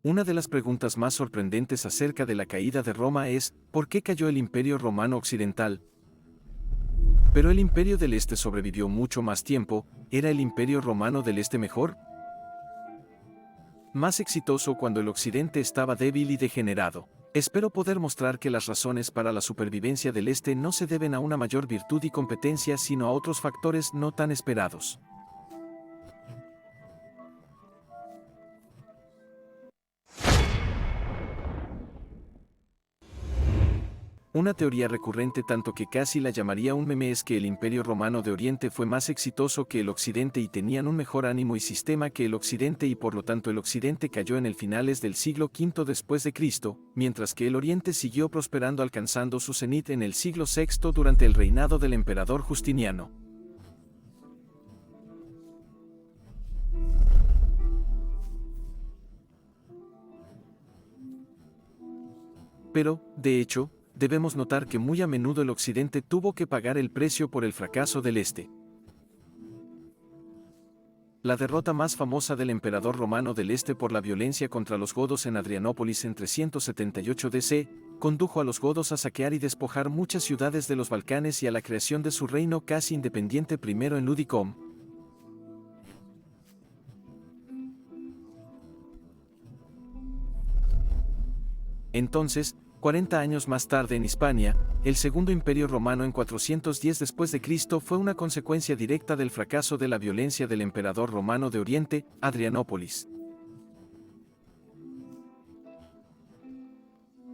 Una de las preguntas más sorprendentes acerca de la caída de Roma es, ¿por qué cayó el Imperio Romano Occidental? Pero el Imperio del Este sobrevivió mucho más tiempo. ¿Era el Imperio Romano del Este mejor? Más exitoso cuando el Occidente estaba débil y degenerado. Espero poder mostrar que las razones para la supervivencia del Este no se deben a una mayor virtud y competencia, sino a otros factores no tan esperados. Una teoría recurrente, tanto que casi la llamaría un meme, es que el Imperio Romano de Oriente fue más exitoso que el Occidente y tenían un mejor ánimo y sistema que el Occidente, y por lo tanto el Occidente cayó en el finales del siglo V después de Cristo, mientras que el Oriente siguió prosperando alcanzando su cenit en el siglo VI durante el reinado del emperador Justiniano. Pero, de hecho, debemos notar que muy a menudo el Occidente tuvo que pagar el precio por el fracaso del Este. La derrota más famosa del emperador romano del Este por la violencia contra los godos en Adrianópolis en 378 DC, condujo a los godos a saquear y despojar muchas ciudades de los Balcanes y a la creación de su reino casi independiente primero en Ludicum. Entonces, 40 años más tarde en Hispania, el Segundo Imperio Romano en 410 después de Cristo fue una consecuencia directa del fracaso de la violencia del emperador romano de Oriente, Adrianópolis.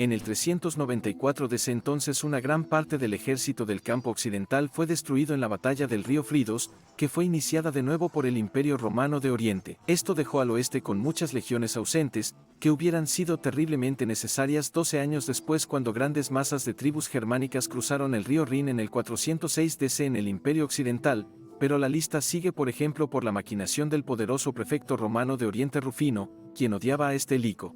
En el 394 DC entonces una gran parte del ejército del campo occidental fue destruido en la batalla del río Fridos, que fue iniciada de nuevo por el Imperio Romano de Oriente. Esto dejó al oeste con muchas legiones ausentes, que hubieran sido terriblemente necesarias 12 años después, cuando grandes masas de tribus germánicas cruzaron el río Rin en el 406 DC en el Imperio Occidental, pero la lista sigue, por ejemplo, por la maquinación del poderoso prefecto romano de Oriente Rufino, quien odiaba a Estilico.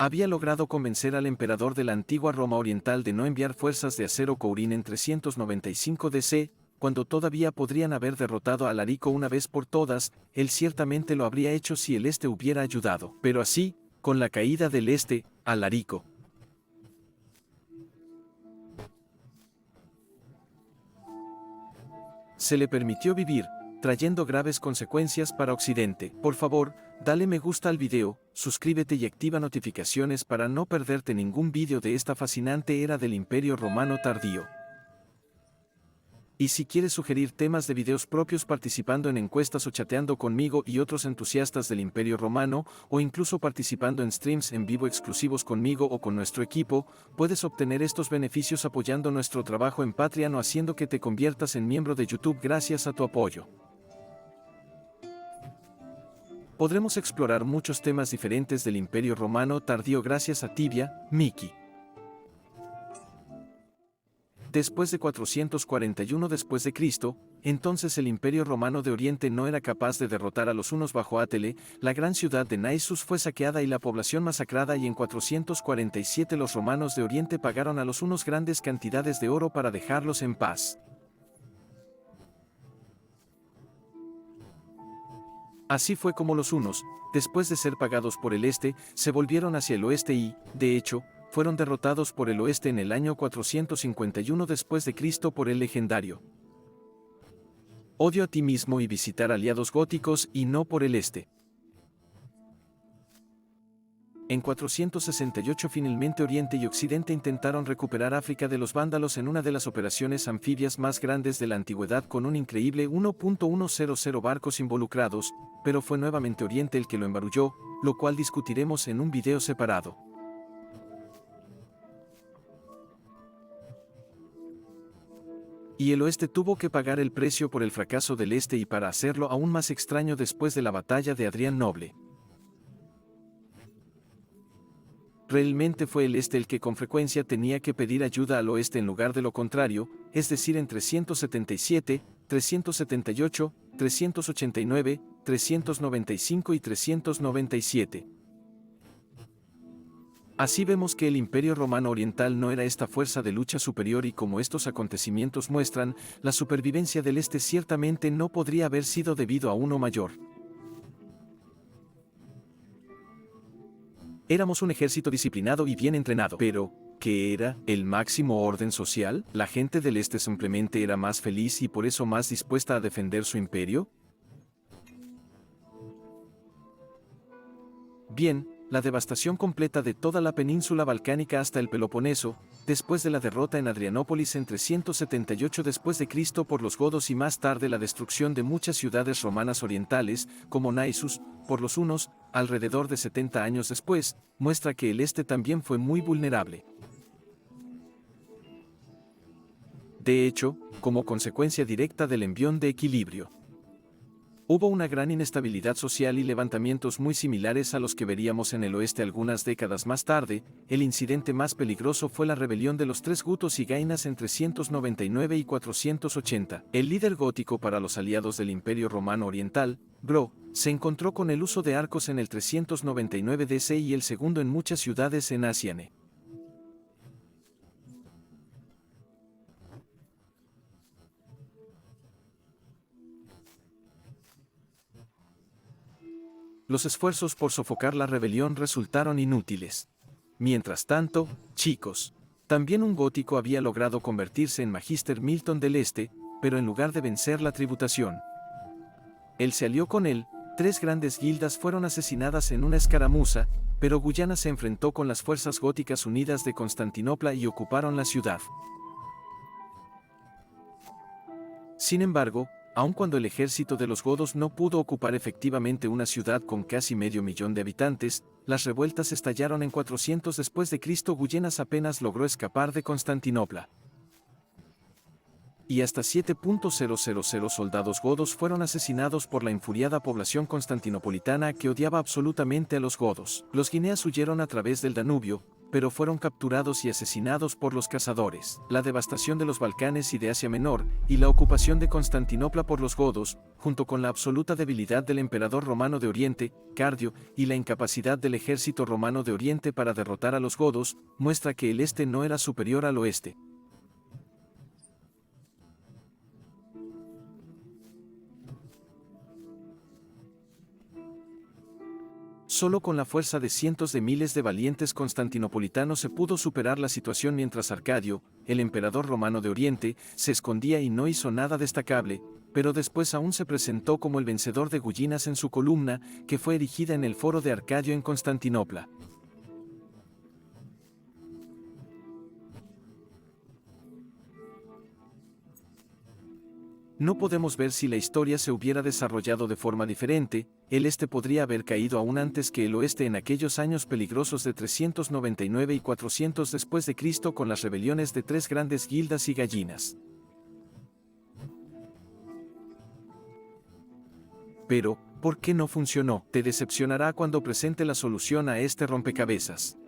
Había logrado convencer al emperador de la antigua Roma Oriental de no enviar fuerzas de acero Courín en 395 DC, cuando todavía podrían haber derrotado a Alarico una vez por todas. Él ciertamente lo habría hecho si el Este hubiera ayudado. Pero así, con la caída del Este, Alarico se le permitió vivir, trayendo graves consecuencias para Occidente. Por favor, dale me gusta al video, suscríbete y activa notificaciones para no perderte ningún video de esta fascinante era del Imperio Romano tardío. Y si quieres sugerir temas de videos propios participando en encuestas o chateando conmigo y otros entusiastas del Imperio Romano, o incluso participando en streams en vivo exclusivos conmigo o con nuestro equipo, puedes obtener estos beneficios apoyando nuestro trabajo en Patreon o haciendo que te conviertas en miembro de YouTube gracias a tu apoyo. Podremos explorar muchos temas diferentes del Imperio Romano tardío gracias a Tibia, Miki. Después de 441 después de Cristo, entonces el Imperio Romano de Oriente no era capaz de derrotar a los hunos bajo Átele. La gran ciudad de Naissus fue saqueada y la población masacrada, y en 447 los romanos de Oriente pagaron a los hunos grandes cantidades de oro para dejarlos en paz. Así fue como los hunos, después de ser pagados por el este, se volvieron hacia el oeste y, de hecho, fueron derrotados por el oeste en el año 451 después de Cristo por el legendario odio a ti mismo y visitar aliados góticos, y no por el este. En 468 finalmente Oriente y Occidente intentaron recuperar África de los vándalos en una de las operaciones anfibias más grandes de la antigüedad, con un increíble 1.100 barcos involucrados, pero fue nuevamente Oriente el que lo embarulló, lo cual discutiremos en un video separado. Y el oeste tuvo que pagar el precio por el fracaso del este, y para hacerlo aún más extraño, después de la batalla de Adrián Noble. Realmente fue el este el que con frecuencia tenía que pedir ayuda al oeste en lugar de lo contrario, es decir, en 377, 378, 389, 395 y 397. Así vemos que el Imperio Romano Oriental no era esta fuerza de lucha superior y como estos acontecimientos muestran, la supervivencia del Este ciertamente no podría haber sido debido a uno mayor. Éramos un ejército disciplinado y bien entrenado, pero ¿qué era el máximo orden social? ¿La gente del Este simplemente era más feliz y por eso más dispuesta a defender su imperio? Bien, la devastación completa de toda la península balcánica hasta el Peloponeso, después de la derrota en Adrianópolis en 378 después de Cristo por los godos y más tarde la destrucción de muchas ciudades romanas orientales, como Naissus, por los hunos, alrededor de 70 años después, muestra que el Este también fue muy vulnerable. De hecho, como consecuencia directa del envión de equilibrio, hubo una gran inestabilidad social y levantamientos muy similares a los que veríamos en el oeste algunas décadas más tarde. El incidente más peligroso fue la rebelión de los tres gutos y gainas en 399 y 480. El líder gótico para los aliados del Imperio Romano Oriental, Bro, se encontró con el uso de arcos en el 399 DC y el segundo en muchas ciudades en Asiane. Los esfuerzos por sofocar la rebelión resultaron inútiles. Mientras tanto, chicos, también un gótico había logrado convertirse en Magister Milton del Este, pero en lugar de vencer la tributación, él se alió con él. Tres grandes guildas fueron asesinadas en una escaramuza, pero Guyana se enfrentó con las fuerzas góticas unidas de Constantinopla y ocuparon la ciudad. Sin embargo, aun cuando el ejército de los godos no pudo ocupar efectivamente una ciudad con casi medio millón de habitantes, las revueltas estallaron en 400 después de Cristo. Guyenas apenas logró escapar de Constantinopla. Y hasta 7.000 soldados godos fueron asesinados por la infuriada población constantinopolitana que odiaba absolutamente a los godos. Los guineas huyeron a través del Danubio, pero fueron capturados y asesinados por los cazadores. La devastación de los Balcanes y de Asia Menor, y la ocupación de Constantinopla por los godos, junto con la absoluta debilidad del emperador romano de Oriente, Cardio, y la incapacidad del ejército romano de Oriente para derrotar a los godos, muestra que el Este no era superior al Oeste. Solo con la fuerza de cientos de miles de valientes constantinopolitanos se pudo superar la situación mientras Arcadio, el emperador romano de Oriente, se escondía y no hizo nada destacable, pero después aún se presentó como el vencedor de Guyinas en su columna, que fue erigida en el foro de Arcadio en Constantinopla. No podemos ver si la historia se hubiera desarrollado de forma diferente. El Este podría haber caído aún antes que el Oeste en aquellos años peligrosos de 399 y 400 después de Cristo con las rebeliones de tres grandes guildas y gallinas. Pero, ¿por qué no funcionó? Te decepcionará cuando presente la solución a este rompecabezas.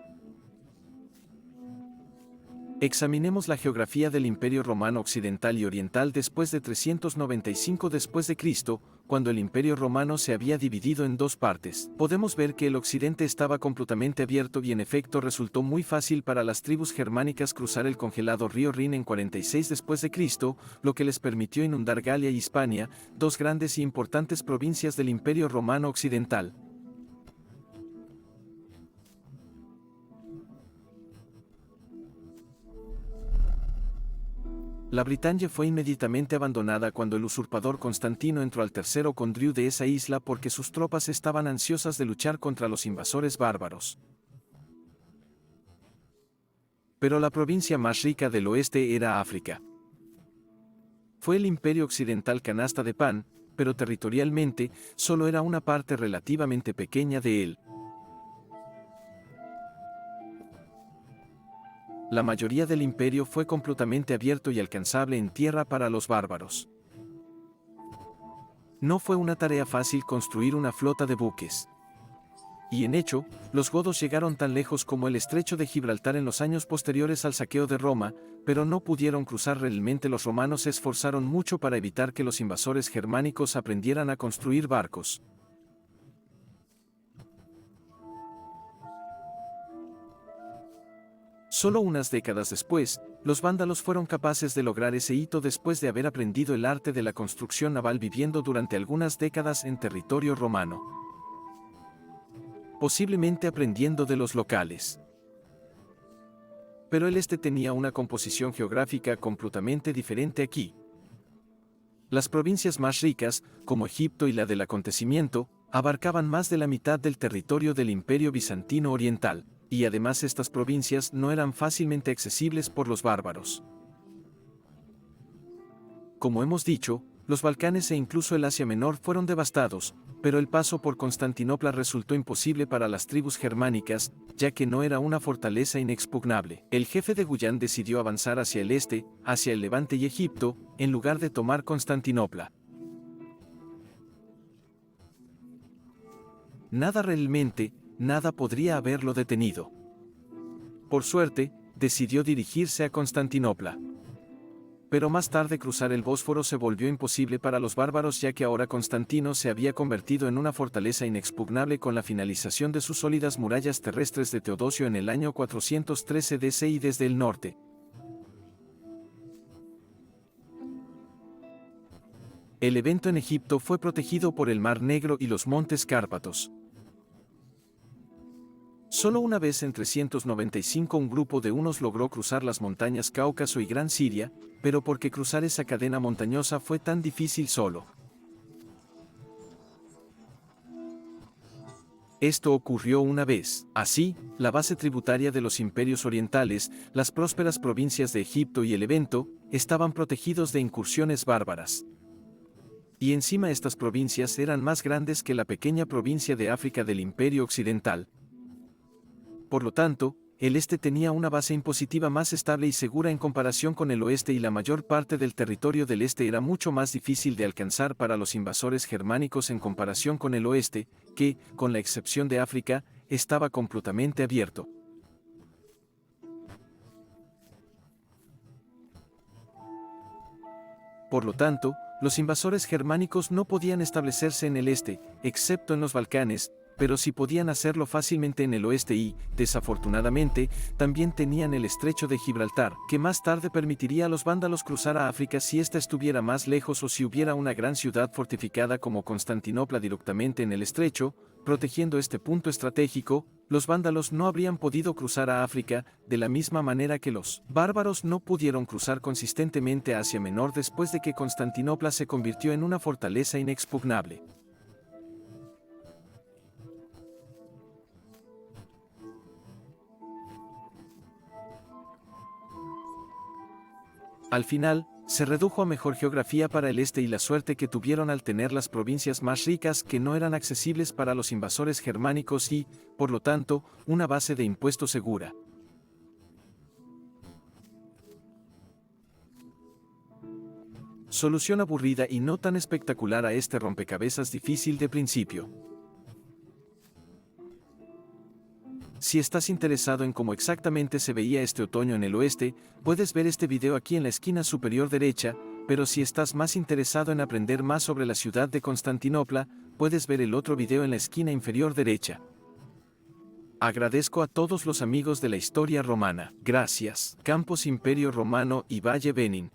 Examinemos la geografía del Imperio Romano Occidental y Oriental después de 395 después de Cristo, cuando el Imperio Romano se había dividido en dos partes. Podemos ver que el occidente estaba completamente abierto y en efecto resultó muy fácil para las tribus germánicas cruzar el congelado río Rin en 46 después de Cristo, lo que les permitió inundar Galia y Hispania, dos grandes y importantes provincias del Imperio Romano Occidental. La Bretaña fue inmediatamente abandonada cuando el usurpador Constantino entró al tercero condriu de esa isla porque sus tropas estaban ansiosas de luchar contra los invasores bárbaros. Pero la provincia más rica del oeste era África. Fue el Imperio Occidental canasta de pan, pero territorialmente solo era una parte relativamente pequeña de él. La mayoría del imperio fue completamente abierto y alcanzable en tierra para los bárbaros. No fue una tarea fácil construir una flota de buques. Y en hecho, los godos llegaron tan lejos como el estrecho de Gibraltar en los años posteriores al saqueo de Roma, pero no pudieron cruzar realmente. Los romanos se esforzaron mucho para evitar que los invasores germánicos aprendieran a construir barcos. Solo unas décadas después, los vándalos fueron capaces de lograr ese hito después de haber aprendido el arte de la construcción naval viviendo durante algunas décadas en territorio romano. Posiblemente aprendiendo de los locales. Pero el este tenía una composición geográfica completamente diferente aquí. Las provincias más ricas, como Egipto y la del acontecimiento, abarcaban más de la mitad del territorio del Imperio Bizantino Oriental, y además estas provincias no eran fácilmente accesibles por los bárbaros. Como hemos dicho, los Balcanes e incluso el Asia Menor fueron devastados, pero el paso por Constantinopla resultó imposible para las tribus germánicas, ya que no era una fortaleza inexpugnable. El jefe de Guyán decidió avanzar hacia el este, hacia el Levante y Egipto, en lugar de tomar Constantinopla. Nada podría haberlo detenido. Por suerte, decidió dirigirse a Constantinopla. Pero más tarde cruzar el Bósforo se volvió imposible para los bárbaros ya que ahora Constantino se había convertido en una fortaleza inexpugnable con la finalización de sus sólidas murallas terrestres de Teodosio en el año 413 DC y desde el norte. El evento en Egipto fue protegido por el Mar Negro y los montes Cárpatos. Solo una vez en 395 un grupo de hunos logró cruzar las montañas Cáucaso y Gran Siria, pero porque cruzar esa cadena montañosa fue tan difícil solo. Esto ocurrió una vez. Así, la base tributaria de los imperios orientales, las prósperas provincias de Egipto y el Levante, estaban protegidos de incursiones bárbaras. Y encima estas provincias eran más grandes que la pequeña provincia de África del Imperio Occidental. Por lo tanto, el este tenía una base impositiva más estable y segura en comparación con el oeste y la mayor parte del territorio del este era mucho más difícil de alcanzar para los invasores germánicos en comparación con el oeste, que, con la excepción de África, estaba completamente abierto. Por lo tanto, los invasores germánicos no podían establecerse en el este, excepto en los Balcanes, pero sí podían hacerlo fácilmente en el oeste y, desafortunadamente, también tenían el estrecho de Gibraltar, que más tarde permitiría a los vándalos cruzar a África si ésta estuviera más lejos o si hubiera una gran ciudad fortificada como Constantinopla directamente en el estrecho, protegiendo este punto estratégico. Los vándalos no habrían podido cruzar a África, de la misma manera que los bárbaros no pudieron cruzar consistentemente a Asia Menor después de que Constantinopla se convirtió en una fortaleza inexpugnable. Al final, se redujo a mejor geografía para el este y la suerte que tuvieron al tener las provincias más ricas que no eran accesibles para los invasores germánicos y, por lo tanto, una base de impuestos segura. Solución aburrida y no tan espectacular a este rompecabezas difícil de principio. Si estás interesado en cómo exactamente se veía este otoño en el oeste, puedes ver este video aquí en la esquina superior derecha, pero si estás más interesado en aprender más sobre la ciudad de Constantinopla, puedes ver el otro video en la esquina inferior derecha. Agradezco a todos los amigos de la historia romana. Gracias. Campos Imperio Romano y Valle Benin.